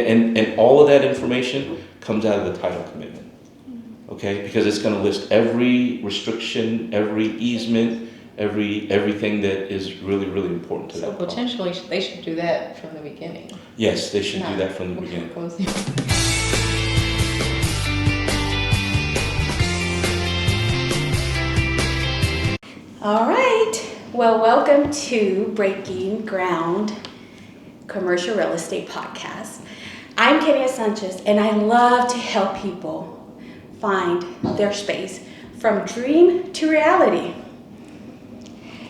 and all of that information comes out of the title commitment, okay? Because it's going to list every restriction, every easement, everything that is really, really important to that. So potentially they should do that from the beginning. Yes, they should do that from the beginning. All right. Well, welcome to Breaking Ground Commercial Real Estate Podcast. I'm Kennya Sanchez, and I love to help people find their space from dream to reality.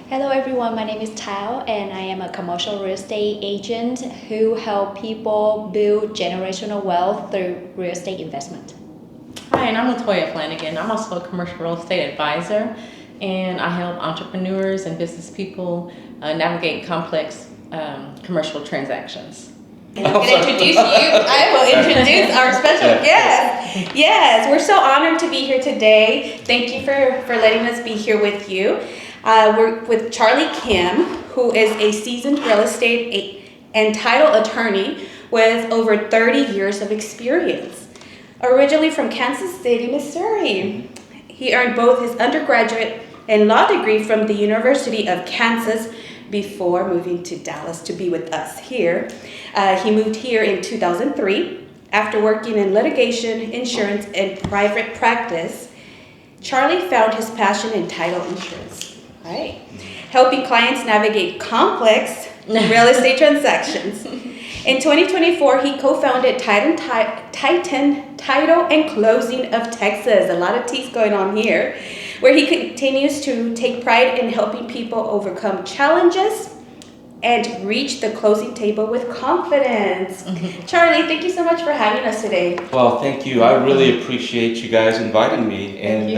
Hello everyone, my name is Thao and I am a commercial real estate agent who help people build generational wealth through real estate investment. Hi, and I'm LaToya Flanagan. I'm also a commercial real estate advisor, and I help entrepreneurs and business people navigate complex commercial transactions. And I'm going to introduce you. I will introduce our special guest. Yes, we're so honored to be here today. Thank you for letting us be here with you. We're with Charlie Kim, who is a seasoned real estate and title attorney with over 30 years of experience. Originally from Kansas City, Missouri, he earned both his undergraduate and law degree from the University of Kansas before moving to Dallas to be with us here. He moved here in 2003 after working in litigation, insurance, and private practice. Charlie found his passion in title insurance. Right. Helping clients navigate complex real estate transactions. In 2024, he co-founded Titan Title and Closing of Texas. A lot of T's going on here, where he continues to take pride in helping people overcome challenges and reach the closing table with confidence. Charlie, thank you so much for having us today. Well, thank you. I really appreciate you guys inviting me, and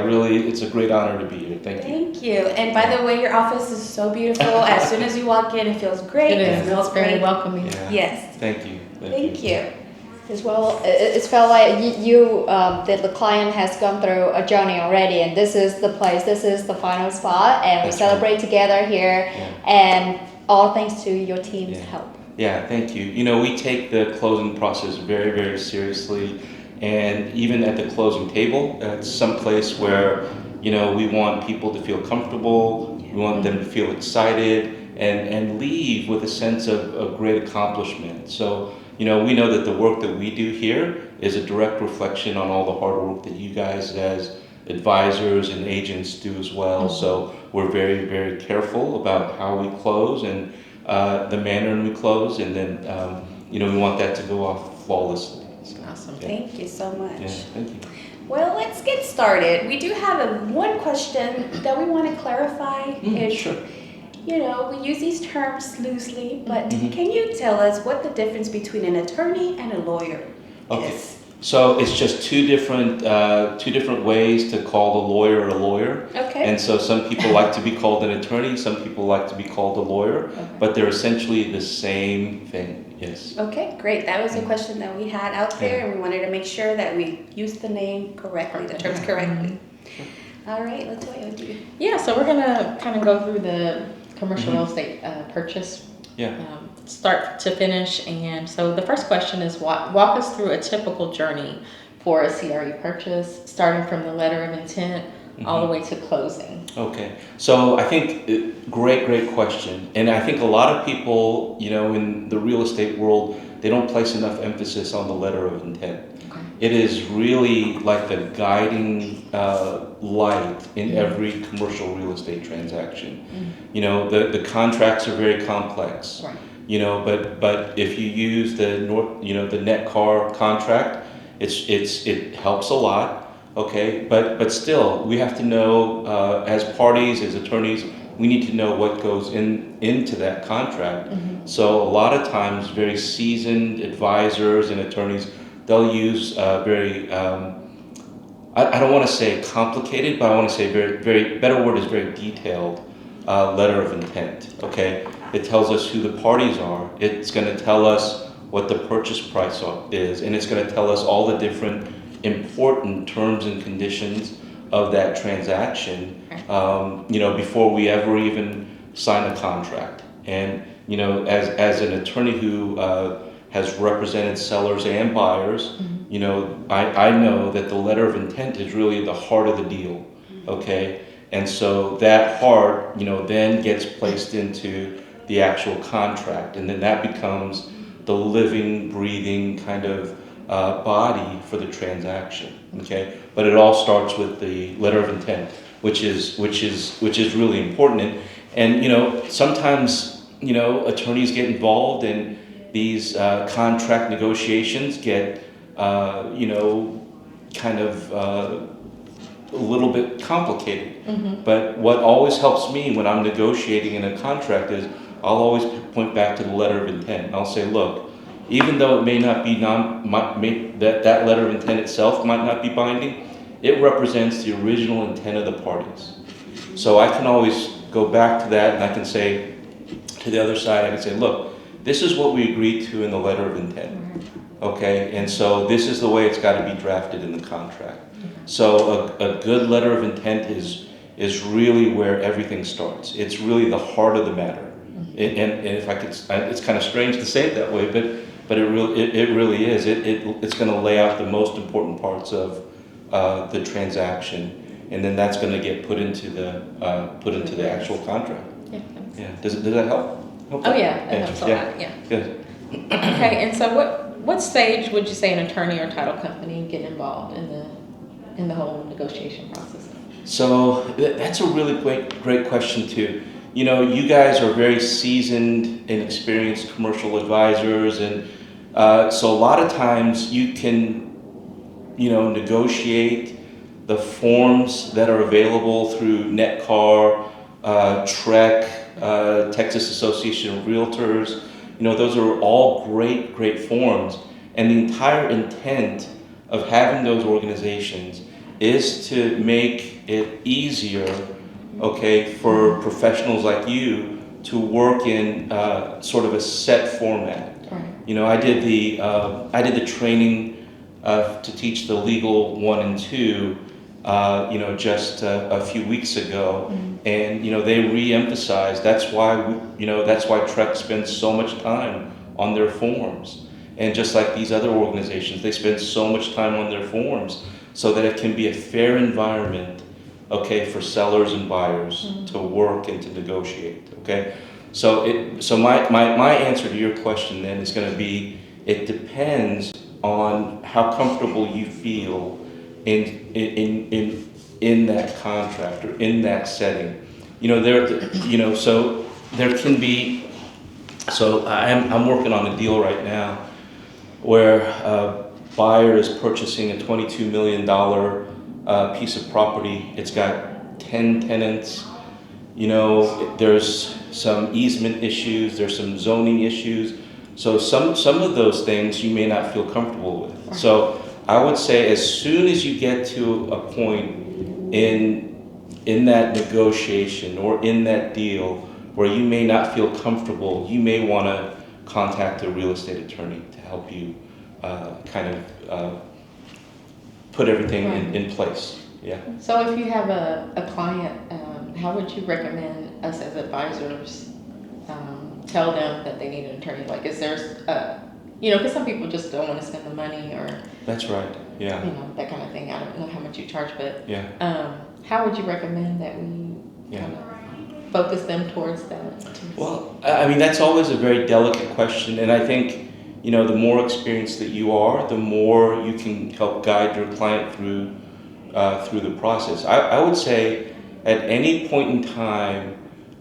really, it's a great honor to be here. Thank you. And by the way, your office is so beautiful. As soon as you walk in, it feels great. It smells very welcoming. Yeah. Yes. Thank you. Thank you. As well, it's felt like the client has gone through a journey already, and this is the place, this is the final spot, and we celebrate together here, and all thanks to your team's help. Yeah, thank you. You know, we take the closing process very, very seriously, and even at the closing table, it's someplace where, you know, we want people to feel comfortable, we want them to feel excited, and leave with a sense of great accomplishment. So, you know, we know that the work that we do here is a direct reflection on all the hard work that you guys as advisors and agents do as well. So we're very, very careful about how we close and the manner in we close, and then, you know, we want that to go off flawlessly. So, awesome. Thank you so much. Yeah, thank you. Well, let's get started. We do have one question that we want to clarify. Sure. You know, we use these terms loosely, but can you tell us what the difference between an attorney and a lawyer is? So it's just two different ways to call the lawyer a lawyer. Okay. And so some people like to be called an attorney, some people like to be called a lawyer, but they're essentially the same thing. Yes. Okay, great. That was a question that we had out there, and we wanted to make sure that we used the name correctly, the terms correctly. All right, LaToya, what do you? Yeah, so we're gonna kind of go through the commercial real estate purchase, start to finish. And so the first question is, walk us through a typical journey for a CRE purchase, starting from the letter of intent all the way to closing. Okay, so I think great question, and I think a lot of people, you know, in the real estate world, they don't place enough emphasis on the letter of intent. It is really like the guiding light in every commercial real estate transaction. You know, the contracts are very complex. Right. You know, but if you use the net car contract, it helps a lot. Okay, but still, we have to know as parties, as attorneys, we need to know what goes into that contract. So a lot of times, very seasoned advisors and attorneys, they'll use very, I don't want to say complicated, but I want to say better word is very detailed letter of intent, okay? It tells us who the parties are. It's going to tell us what the purchase price is, and it's going to tell us all the different important terms and conditions of that transaction, you know, before we ever even sign a contract. And, you know, as an attorney who has represented sellers and buyers, you know, I know that the letter of intent is really the heart of the deal, okay? And so that heart, you know, then gets placed into the actual contract, and then that becomes the living, breathing kind of body for the transaction, okay? But it all starts with the letter of intent, which is really important. And you know, sometimes, you know, attorneys get involved in these contract negotiations, get you know, kind of a little bit complicated. But what always helps me when I'm negotiating in a contract is I'll always point back to the letter of intent. And I'll say, look, even though it may not be that letter of intent itself might not be binding, it represents the original intent of the parties. So I can always go back to that, and I can say to the other side, I can say, look, this is what we agreed to in the letter of intent. Okay, and so this is the way it's got to be drafted in the contract. So a good letter of intent is really where everything starts. It's really the heart of the matter. And if I could, it's kind of strange to say it that way, but it really is. It's going to lay out the most important parts of the transaction, and then that's going to get put into the actual contract. Yeah. Does that help? Oh yeah, it helps a lot. Yeah. Good. Okay, and so what stage would you say an attorney or title company get involved in the whole negotiation process? So that's a really great question too. You know, you guys are very seasoned and experienced commercial advisors, and so a lot of times you can, you know, negotiate the forms that are available through NetCar, TREC, Texas Association of Realtors. You know, those are all great forms, and the entire intent of having those organizations is to make it easier, okay, for professionals like you to work in sort of a set format. Right. You know, I did the training to teach the legal 1 and 2, you know, just a few weeks ago, and you know they re-emphasized that's why TREC spends so much time on their forms, and just like these other organizations, they spend so much time on their forms so that it can be a fair environment, okay, for sellers and buyers to work and to negotiate, okay? So my answer to your question then is going to be, it depends on how comfortable you feel in that contract or in that setting. You know, so there can be, so I'm working on a deal right now where a buyer is purchasing a $22 million piece of property. It's got 10 tenants. You know, there's some easement issues, there's some zoning issues. So some of those things you may not feel comfortable with. Right. So I would say as soon as you get to a point in that negotiation or in that deal where you may not feel comfortable, you may want to contact a real estate attorney to help you kind of put everything in place. Yeah. So if you have a client, how would you recommend us as advisors tell them that they need an attorney? Like, is there, you know, because some people just don't want to spend the money, or that's right. Yeah. You know, that kind of thing. I don't know how much you charge, but yeah. How would you recommend that we kind of focus them towards that? Well, I mean, that's always a very delicate question, and I think, you know, the more experienced that you are, the more you can help guide your client through the process. I would say at any point in time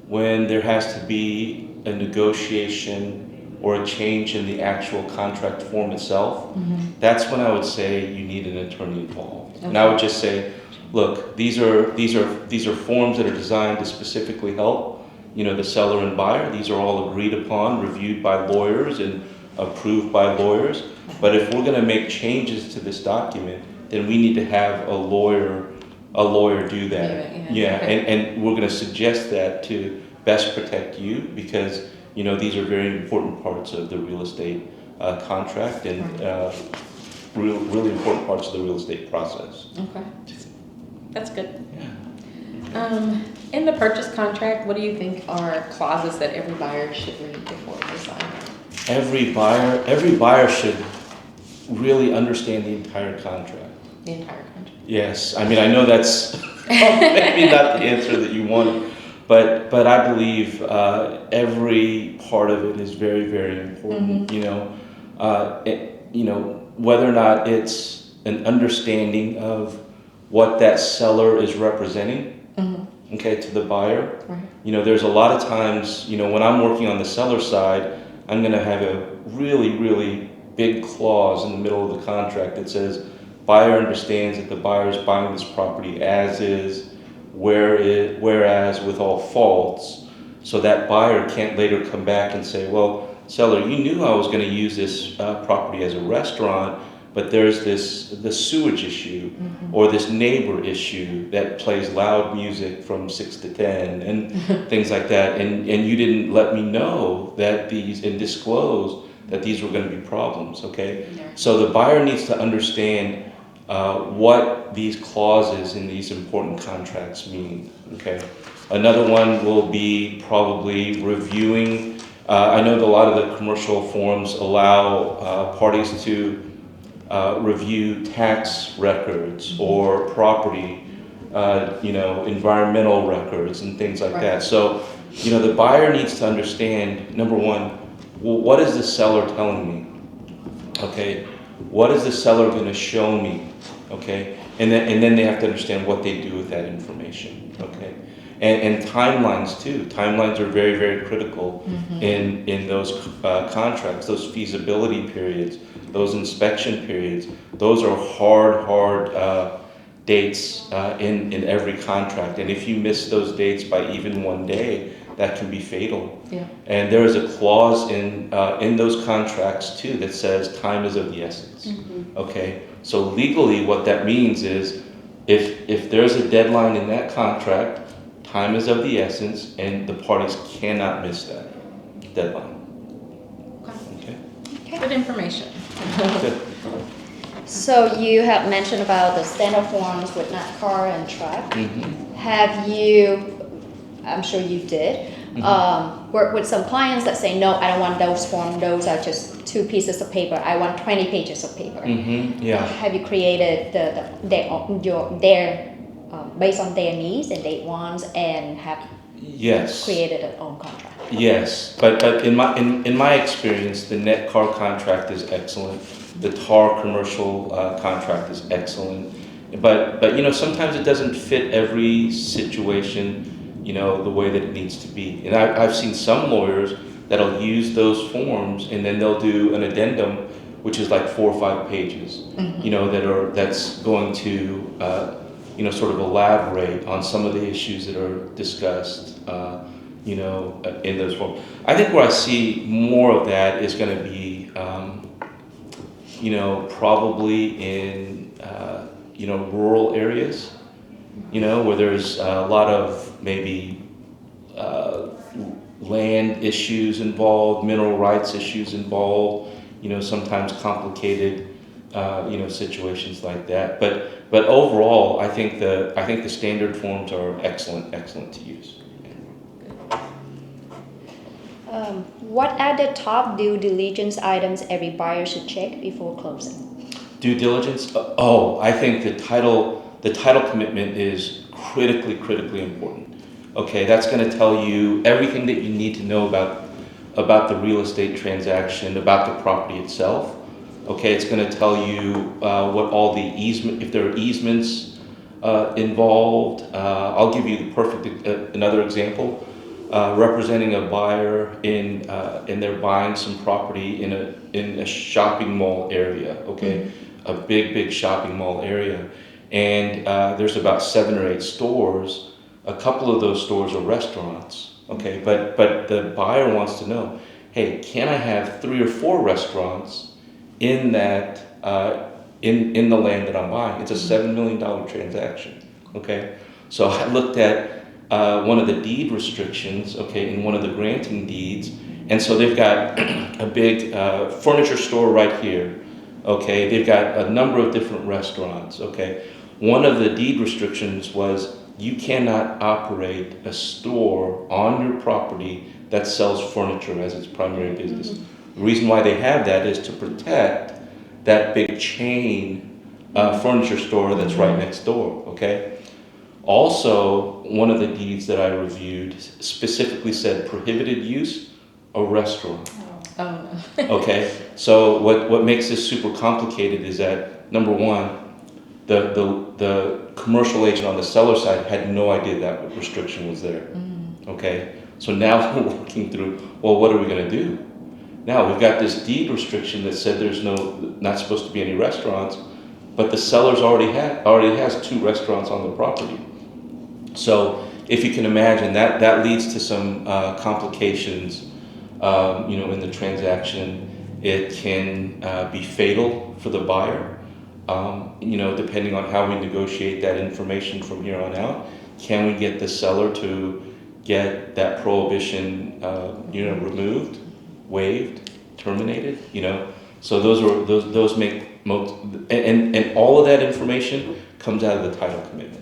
when there has to be a negotiation or a change in the actual contract form itself, that's when I would say you need an attorney involved. Okay. And I would just say, look, these are forms that are designed to specifically help, you know, the seller and buyer. These are all agreed upon, reviewed by lawyers, and approved by lawyers. But if we're going to make changes to this document, then we need to have a lawyer do that. Yeah. Okay. And we're going to suggest that to best protect you, because, you know, these are very important parts of the real estate contract, and really important parts of the real estate process. Okay. That's good. Yeah. In the purchase contract, what do you think are clauses that every buyer should read before they sign? every buyer should really understand the entire contract. The entire country. Yes, I mean, I know that's maybe not the answer that you wanted, but I believe every part of it is very, very important. Whether or not it's an understanding of what that seller is representing, okay, to the buyer. Right. There's a lot of times, when I'm working on the seller side, I'm going to have a really, really big clause in the middle of the contract that says, buyer understands that the buyer is buying this property as is, whereas with all faults, so that buyer can't later come back and say, well, seller, you knew I was going to use this property as a restaurant, but there's the sewage issue or this neighbor issue that plays loud music from 6 to 10 and things like that, and you didn't let me know that these and disclose that these were going to be problems. Okay, so the buyer needs to understand what these clauses in these important contracts mean. Okay, another one will be probably reviewing. I know that a lot of the commercial forms allow parties to review tax records or property, environmental records and things like that. So, the buyer needs to understand, number one, well, what is the seller telling me? Okay, what is the seller going to show me? Okay, and then they have to understand what they do with that information. Okay, and timelines too. Timelines are very, very critical in those contracts. Those feasibility periods, those inspection periods. Those are hard dates in every contract. And if you miss those dates by even one day, that can be fatal. Yeah. And there is a clause in those contracts too that says time is of the essence. Okay, so legally what that means is if there's a deadline in that contract, time is of the essence, and the parties cannot miss that deadline. Okay. Good information. Good. So you have mentioned about the standard forms with not car and truck. Have you, I'm sure you did, work with some clients that say, no, I don't want those forms. Those are just 2 pieces of paper. I want 20 pages of paper. Yeah. Have you created their based on their needs and they wants and have created an own contract? Yes, but in my experience, the net car contract is excellent. The tar commercial contract is excellent. But sometimes it doesn't fit every situation, the way that it needs to be. And I've seen some lawyers that'll use those forms and then they'll do an addendum, which is like 4 or 5 pages, that's going to sort of elaborate on some of the issues that are discussed, in those forms. I think where I see more of that is going to be, probably in, rural areas, where there's a lot of maybe land issues involved, mineral rights issues involved, sometimes complicated, situations like that. But overall, I think the standard forms are excellent to use. What are the top due diligence items every buyer should check before closing? Due diligence? I think the title commitment is critically important. Okay, that's going to tell you everything that you need to know about the real estate transaction, about the property itself. Okay, it's going to tell you what all the if there are easements involved. I'll give you another example. Representing a buyer in they're buying some property in a shopping mall area. Okay, a big shopping mall area, and there's about 7 or 8 stores. A couple of those stores are restaurants. Okay, but the buyer wants to know, hey, can I have 3 or 4 restaurants in that in the land that I'm buying? It's a $7 million transaction. Okay, so I looked at one of the deed restrictions, okay, in one of the granting deeds, and so they've got a big furniture store right here. Okay, they've got a number of different restaurants. Okay, one of the deed restrictions was you cannot operate a store on your property that sells furniture as its primary business. The reason why they have that is to protect that big chain furniture store that's right next door, okay? Also, one of the deeds that I reviewed specifically said prohibited use, a restaurant. Oh, no. Okay, so what makes this super complicated is that, number one, the commercial agent on the seller side had no idea that restriction was there. Okay, so now we're working through, well, what are we gonna do? Now, we've got this deed restriction that said there's not supposed to be any restaurants, but the seller's already has 2 restaurants on the property. So if you can imagine, that leads to some complications, in the transaction. It can be fatal for the buyer, depending on how we negotiate that information from here on out. Can we get the seller to get that prohibition, removed, waived, terminated? So those make most, and all of that information comes out of the title commitment.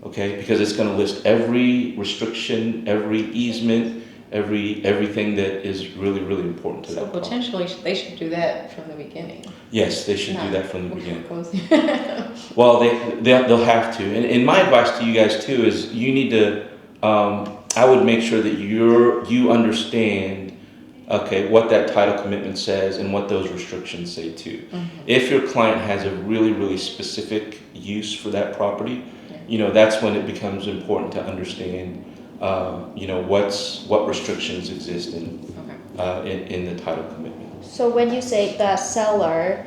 Okay, because it's going to list every restriction, every easement, everything that is really, really important to So that. potentially they should do that from the beginning. Yes, they should do that from the beginning. Closing. Well, they'll have to. And my advice to you guys too is you need to. I would make sure that you understand, okay, what that title commitment says and what those restrictions say too. If your client has a really, really specific use for that property, that's when it becomes important to understand, what restrictions exist in the title commitment. So when you say the seller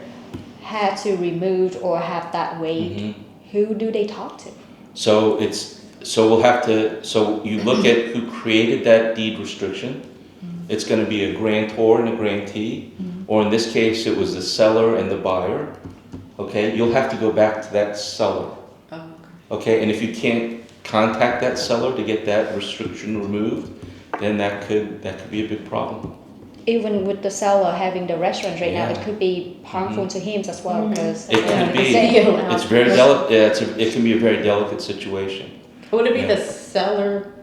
had to remove or have that waived, who do they talk to? So you look at who created that deed restriction. It's going to be a grantor and a grantee, or in this case, it was the seller and the buyer. Okay, you'll have to go back to that seller. Okay, and if you can't contact that seller to get that restriction removed, then that could be a big problem. Even with the seller having the restaurant right now, it could be harmful to him as well because It could be. It's very delicate. It can be a very delicate situation. Would it be the seller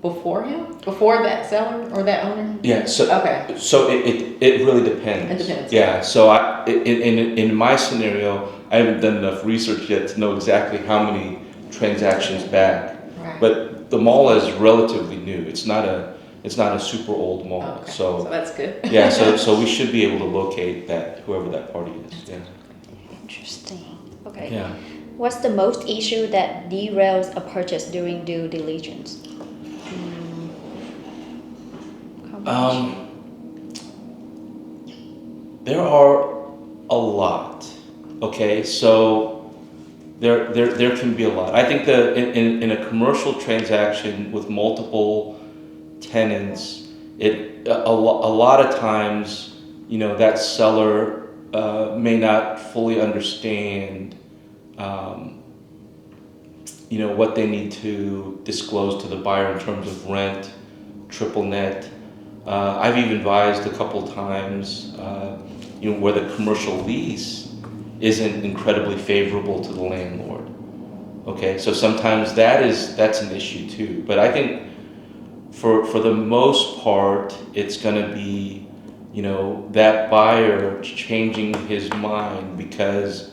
before him? Before that seller or that owner? Yeah. So Okay. So it really depends. It depends. Yeah. So in my scenario, I haven't done enough research yet to know exactly how many transactions back. Right. But the mall is relatively new. It's not a super old mall. Okay. So that's good. yeah. So we should be able to locate whoever that party is. Yeah. Interesting. Okay. Yeah. What's the most issue that derails a purchase during due diligence? There are a lot. Okay, so there can be a lot. I think that in a commercial transaction with multiple tenants, a lot of times, that seller may not fully understand, what they need to disclose to the buyer in terms of rent, triple net. I've even advised a couple times, where the commercial lease isn't incredibly favorable to the landlord. Okay, so sometimes that's an issue too. But I think for the most part, it's going to be, that buyer changing his mind because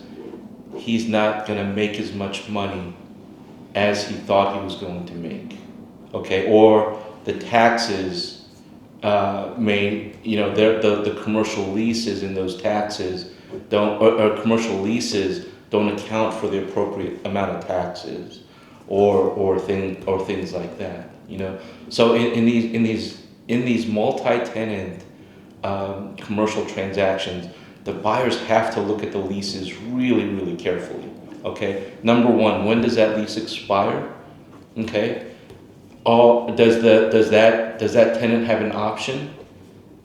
he's not going to make as much money as he thought he was going to make. Okay, or the taxes the commercial leases and those taxes or commercial leases don't account for the appropriate amount of taxes or things like that. So in these multi-tenant commercial transactions, the buyers have to look at the leases really, really carefully. Okay, number one, when does that lease expire? Okay, does that tenant have an option,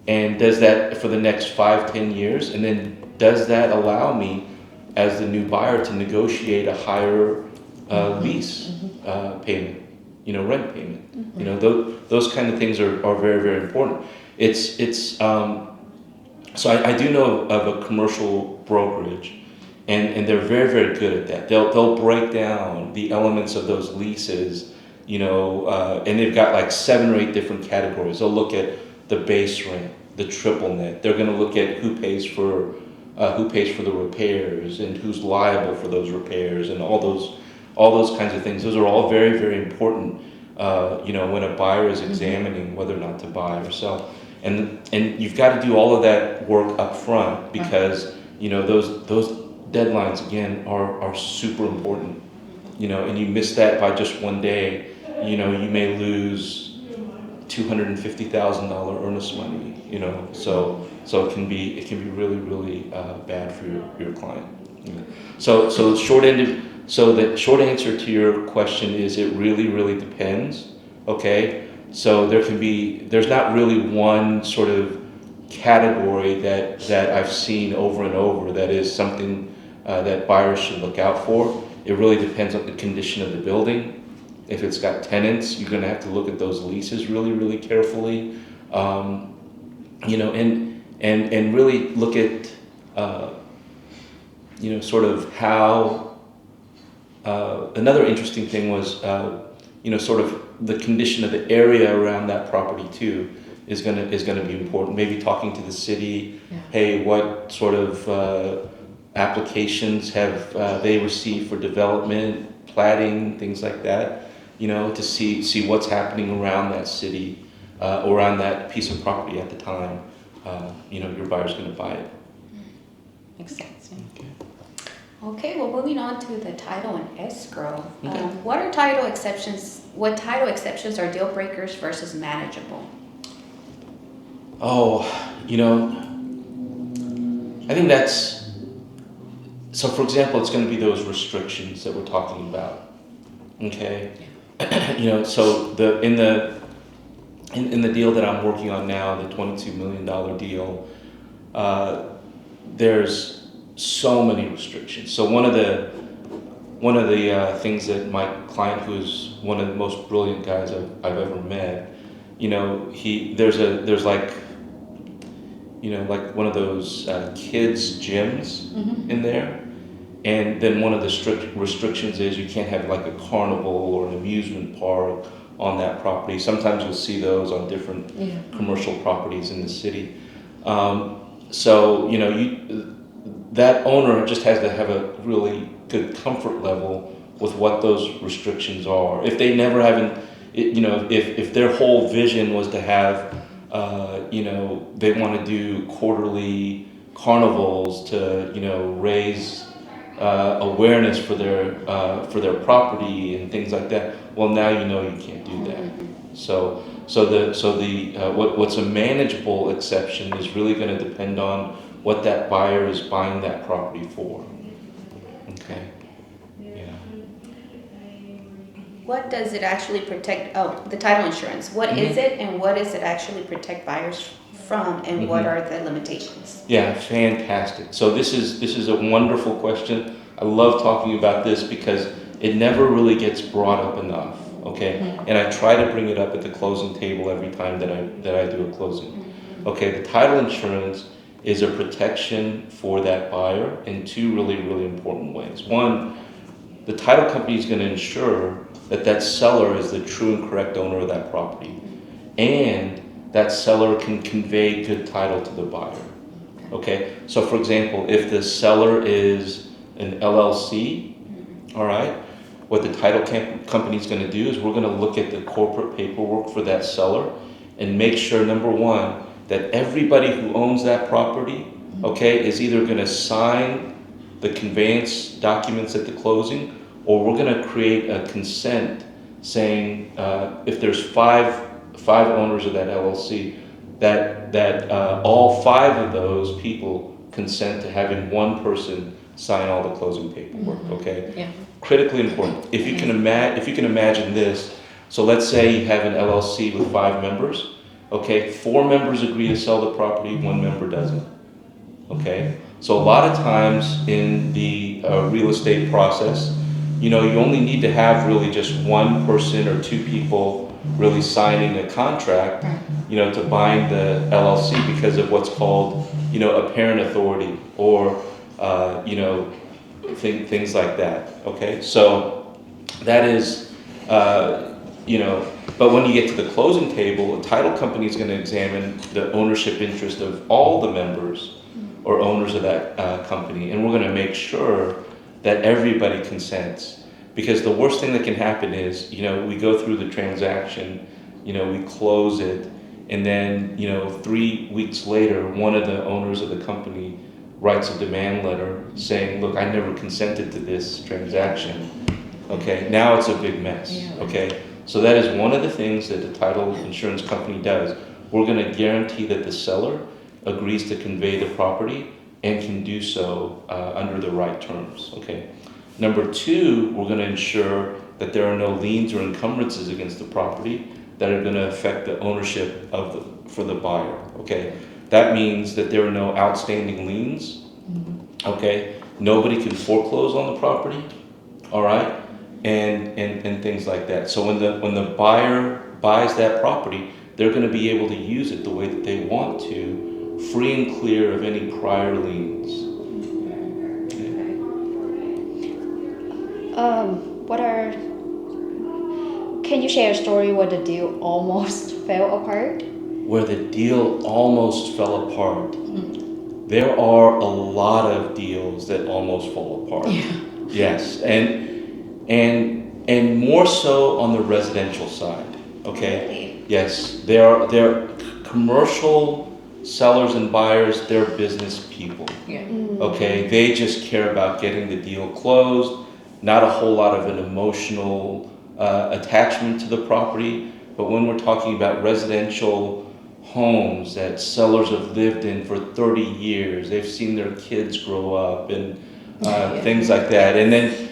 and does that for the next 5-10 years, and then does that allow me as the new buyer to negotiate a higher lease payment, rent payment? Those kind of things are very, very important. So I do know of a commercial brokerage, and they're very, very good at that. They'll break down the elements of those leases, and they've got like 7 or 8 different categories. They'll look at the base rent, the triple net. They're going to look at who pays for the repairs and who's liable for those repairs and all those kinds of things. Those are all very, very important. When a buyer is examining whether or not to buy or sell, and you've got to do all of that work up front because those deadlines again are super important. And you miss that by just one day, you may lose $250,000 earnest money. So it can be really, really bad for your client. So the short answer to your question is it really, really depends. Okay, so there's not really one sort of category that I've seen over and over that is something that buyers should look out for. It really depends on the condition of the building. If it's got tenants, you're going to have to look at those leases really, really carefully. And really look at sort of how. Another interesting thing was sort of the condition of the area around that property too is going to be important. Maybe talking to the city, hey, what sort of applications have they received for development, platting, things like that, to see what's happening around that city, around that piece of property at the time, your buyer's going to buy it. Makes sense. Okay. Okay, well, moving on to the title and escrow. Okay. What title exceptions are deal breakers versus manageable? Oh, I think so for example, it's going to be those restrictions that we're talking about. Okay. So in the deal that I'm working on now, the $22 million deal, there's so many restrictions. So one of the things that my client, who's one of the most brilliant guys I've ever met, there's like one of those kids gyms in there, and then one of the strict restrictions is you can't have like a carnival or an amusement park on that property. Sometimes you'll see those on different commercial properties in the city. That owner just has to have a really good comfort level with what those restrictions are. If they never haven't, if their whole vision was to have, they want to do quarterly carnivals to, raise awareness for their property and things like that. Well, now you can't do that. So what's a manageable exception is really going to depend on what that buyer is buying that property for. Okay. Yeah. What does it actually protect? Oh, the title insurance. What is it, and what does it actually protect buyers from, and what are the limitations? Yeah, fantastic. So this is a wonderful question. I love talking about this because it never really gets brought up enough. Okay, and I try to bring it up at the closing table every time that I do a closing. Okay, the title insurance is a protection for that buyer in two really, really important ways. One, the title company is going to ensure that seller is the true and correct owner of that property, and that seller can convey good title to the buyer. Okay, so for example, if the seller is an LLC, all right, what the title company is going to do is we're going to look at the corporate paperwork for that seller and make sure, number one, that everybody who owns that property, okay, is either going to sign the conveyance documents at the closing, or we're going to create a consent saying if there's five owners of that LLC, that all five of those people consent to having one person sign all the closing paperwork. Okay. Yeah. Critically important. If you can imagine this, so let's say you have an LLC with 5 members. Okay, 4 members agree to sell the property, 1 member doesn't. Okay, so a lot of times in the real estate process, you only need to have really just 1 person or 2 people really signing a contract, to bind the LLC because of what's called, apparent authority or, things like that. Okay, so that is, but when you get to the closing table, a title company is going to examine the ownership interest of all the members or owners of that company, and we're going to make sure that everybody consents. Because the worst thing that can happen is, we go through the transaction, we close it, and then, 3 weeks later, one of the owners of the company writes a demand letter saying, look, I never consented to this transaction. Okay, now it's a big mess. Okay, so that is one of the things that the title insurance company does. We're going to guarantee that the seller agrees to convey the property and can do so under the right terms. Okay. Number two, we're going to ensure that there are no liens or encumbrances against the property that are going to affect the ownership for the buyer. Okay. That means that there are no outstanding liens. Okay. Nobody can foreclose on the property. All right. And things like that. So when the buyer buys that property, they're going to be able to use it the way that they want to, free and clear of any prior liens. Can you share a story where the deal almost fell apart? Where the deal almost fell apart. There are a lot of deals that almost fall apart. Yes, and more so on the residential side. Okay. Really? Yes, they're commercial sellers and buyers. They're business people. Okay, they just care about getting the deal closed. Not a whole lot of an emotional attachment to the property, but when we're talking about residential homes that sellers have lived in for 30 years, they've seen their kids grow up and things like that. And then,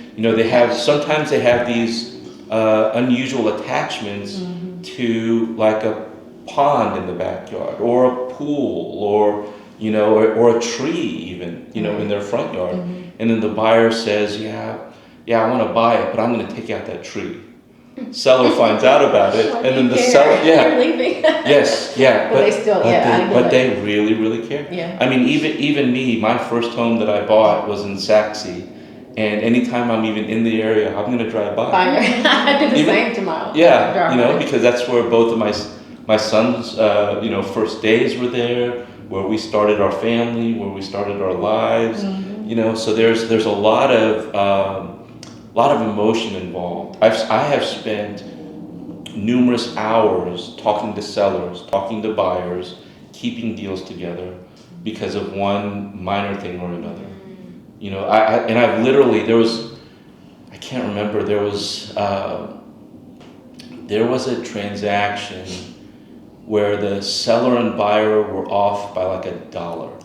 sometimes they have these unusual attachments to like a pond in the backyard or a pool or a tree even, in their front yard. And then the buyer says, yeah, I want to buy it, but I'm going to take out that tree. Seller finds out about it, and then the seller, They're leaving. yes, yeah, But they still, but they really, really care. Yeah. I mean, even me, my first home that I bought was in Saxe, and anytime I'm even in the area, I'm going to drive by. I do the same tomorrow. Yeah, because that's where both of my sons, first days were there, where we started our family, where we started our lives. So there's a lot of emotion involved. I have spent numerous hours talking to sellers, talking to buyers, keeping deals together because of one minor thing or another. I've literally, I can't remember, there was a transaction where the seller and buyer were off by like $1.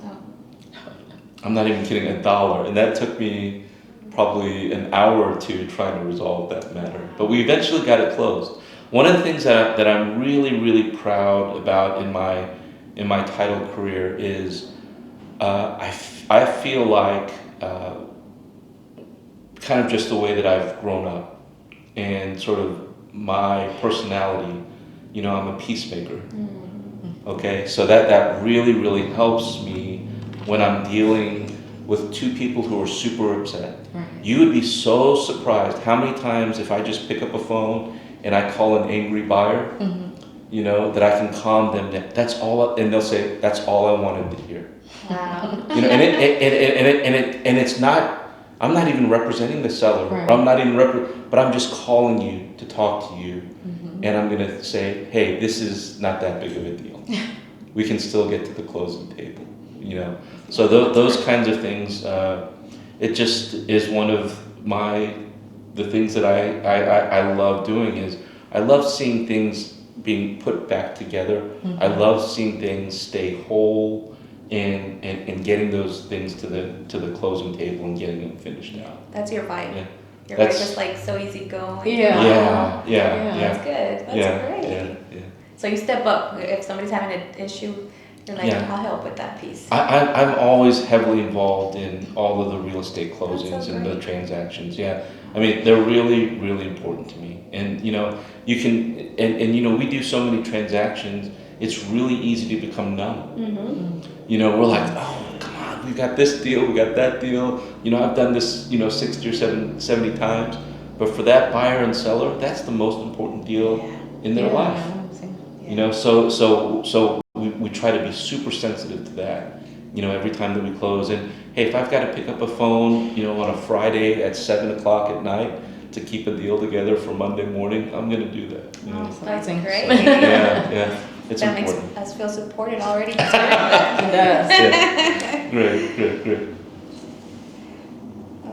I'm not even kidding, $1, and that took me probably an hour or two trying to resolve that matter. But we eventually got it closed. One of the things that I'm really, really proud about in my title career is I feel like kind of just the way that I've grown up and sort of my personality, I'm a peacemaker. Okay, so that really, really helps me when I'm dealing with two people who are super upset. You would be so surprised how many times if I just pick up a phone and I call an angry buyer, that I can calm them down. That's all, and they'll say, that's all I wanted to hear. Wow. And it's not, I'm not even representing the seller. Right. I'm not even but I'm just calling you to talk to you. And I'm going to say, hey, this is not that big of a deal. We can still get to the closing table, So those kinds of things, it just is one of the things that I love doing is I love seeing things being put back together. I love seeing things stay whole and getting those things to the closing table and getting them finished out. That's your vibe. Yeah. Your vibe is like so easygoing. Yeah. That's good. That's great. Yeah. So you step up if somebody's having an issue. You're like, Yeah. I'll help with that piece. I'm always heavily involved in all of the real estate closings That's so and the great. transactions. Yeah, I mean they're really, really important to me. And you can we do so many transactions. It's really easy to become numb. We're like, oh come on, we got this deal, we got that deal. I've done this 60 or 70 times. But for that buyer and seller, that's the most important deal in their life. You know, so we try to be super sensitive to that, you know, every time that we close. And hey, if I've got to pick up a phone, you know, on a Friday at 7:00 at night to keep a deal together for Monday morning, I'm going to do that. You know? That's great. So, yeah, it's that important. makes us feel supported already. It does. Yeah. Great.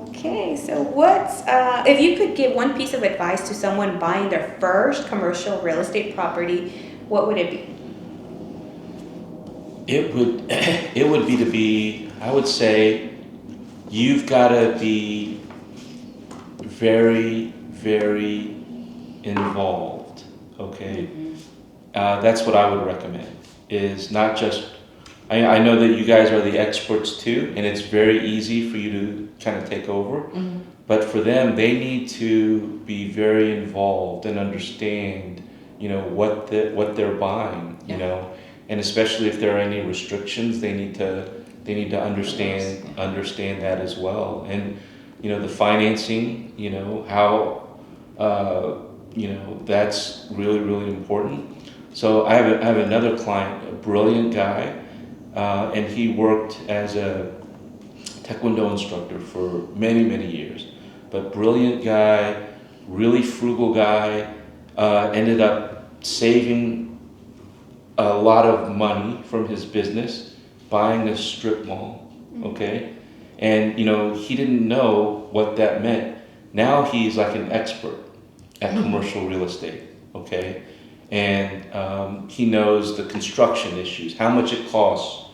Okay, so what's if you could give one piece of advice to someone buying their first commercial real estate property, what would it be? It would be I would say, you've got to be very, very involved, okay? That's what I would recommend, is not just, I know that you guys are the experts too, and it's very easy for you to kind of take over, but for them, they need to be very involved and understand, you know, what they're buying, you know, and especially if there are any restrictions, they need to understand that as well. And, you know, the financing, you know, how, you know, that's really, really important. So I have another client, a brilliant guy, and he worked as a Taekwondo instructor for many, many years. But brilliant guy, really frugal guy, ended up saving a lot of money from his business, buying a strip mall, okay? And, you know, he didn't know what that meant. Now he's like an expert at commercial real estate, okay? And he knows the construction issues, how much it costs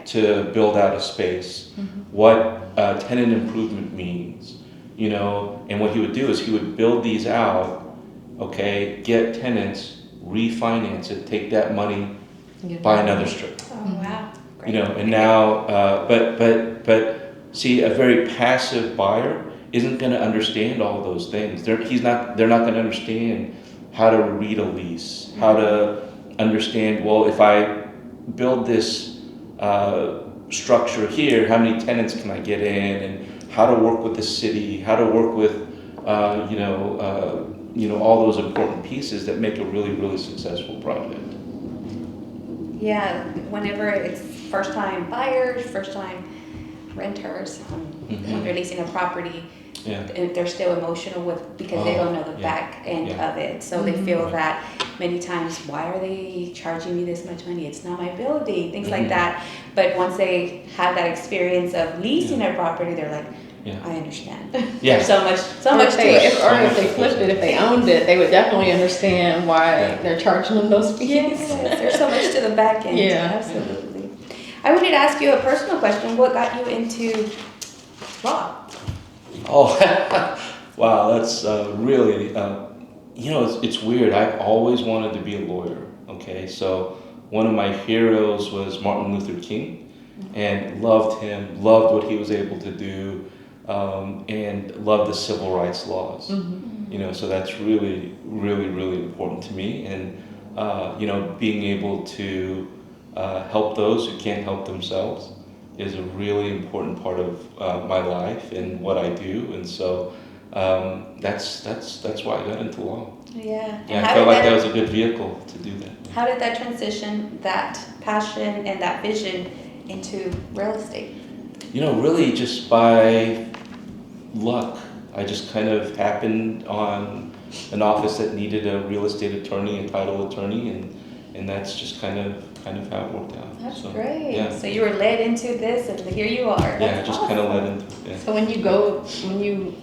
to build out a space, what tenant improvement means, you know, and what he would do is he would build these out, okay, get tenants, refinance it, take that money, buy another strip. Oh wow! Great. You know, and now, but see, a very passive buyer isn't going to understand all those things. They're not going to understand how to read a lease, how to understand, well, if I build this structure here, how many tenants can I get in, and how to work with the city, how to work with, all those important pieces that make a really, really successful project. Yeah, whenever it's first-time buyers, first-time renters, when they're leasing a property, and they're still emotional because they don't know the back end of it. So they feel that many times, why are they charging me this much money? It's not my building, things like that. But once they have that experience of leasing a property, they're like, I understand. There's so much to it. Or if they flipped it, if they owned it, they would definitely understand why they're charging them those fees. Yes, there's so much to the back end. Yeah. Absolutely. I wanted to ask you a personal question. What got you into law? Oh, wow, that's really, it's weird. I've always wanted to be a lawyer, okay? So one of my heroes was Martin Luther King, and loved him, loved what he was able to do, and loved the civil rights laws. You know, so that's really, really, really important to me. And, being able to help those who can't help themselves is a really important part of my life and what I do. And so that's why I got into law. Yeah. And I felt like that was a good vehicle to do that. How did that transition, that passion and that vision into real estate? You know, really just by luck. I just kind of happened on an office that needed a real estate attorney, a title attorney, and that's just kind of how it worked out. That's so, great. Yeah. So you were led into this, and here you are. That's just awesome. kind of led into it. Yeah. So when you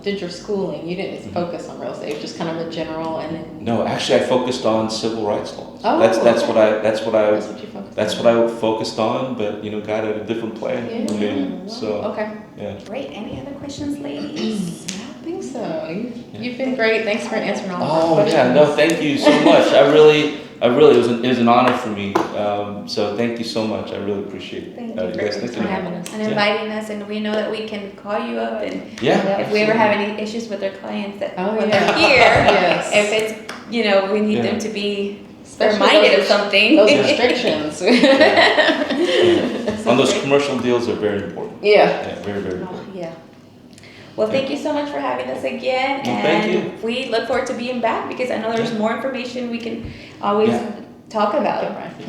did your schooling, you didn't focus on real estate, it was just kind of a general, and then. No, actually, I focused on civil rights laws. Oh, that's okay. that's what you focused That's on. what I focused on, but God had a different plan. Yeah. Okay, so Okay. yeah. Great. Any other questions, ladies? I don't think so. You've been great. Thanks for answering all Oh my questions. yeah, no, thank you so much. I really, it was an honor for me. So thank you so much. I really appreciate it. Thank you You guys for thinking of having me. us. And inviting us, and we know that we can call you up, and if we ever have any issues with our clients that when they're here, Yes. if it's we need them to be Especially reminded of something. Those restrictions. On those commercial deals are very important. Yeah. Yeah, very, very important. Yeah. Well, thank you so much for having us again. Well, and thank you. we look forward to being back because I know there's more information we can always talk about.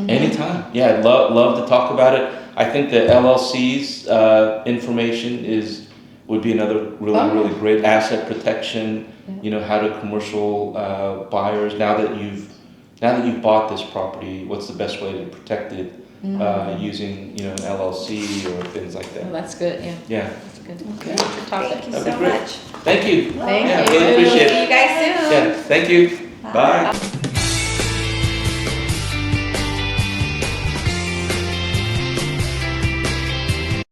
Anytime. Yeah, I'd love to talk about it. I think the LLC's information would be another really great asset protection. You know, how do commercial buyers, now that you've bought this property, what's the best way to protect it using, you know, an LLC or things like that. Oh, that's good, yeah. Yeah. That's good. Okay. Future topic. Thank you That'd be so great. much. Thank you. Thank Yeah, you. really appreciate See it. you guys soon. Yeah, thank you. Bye.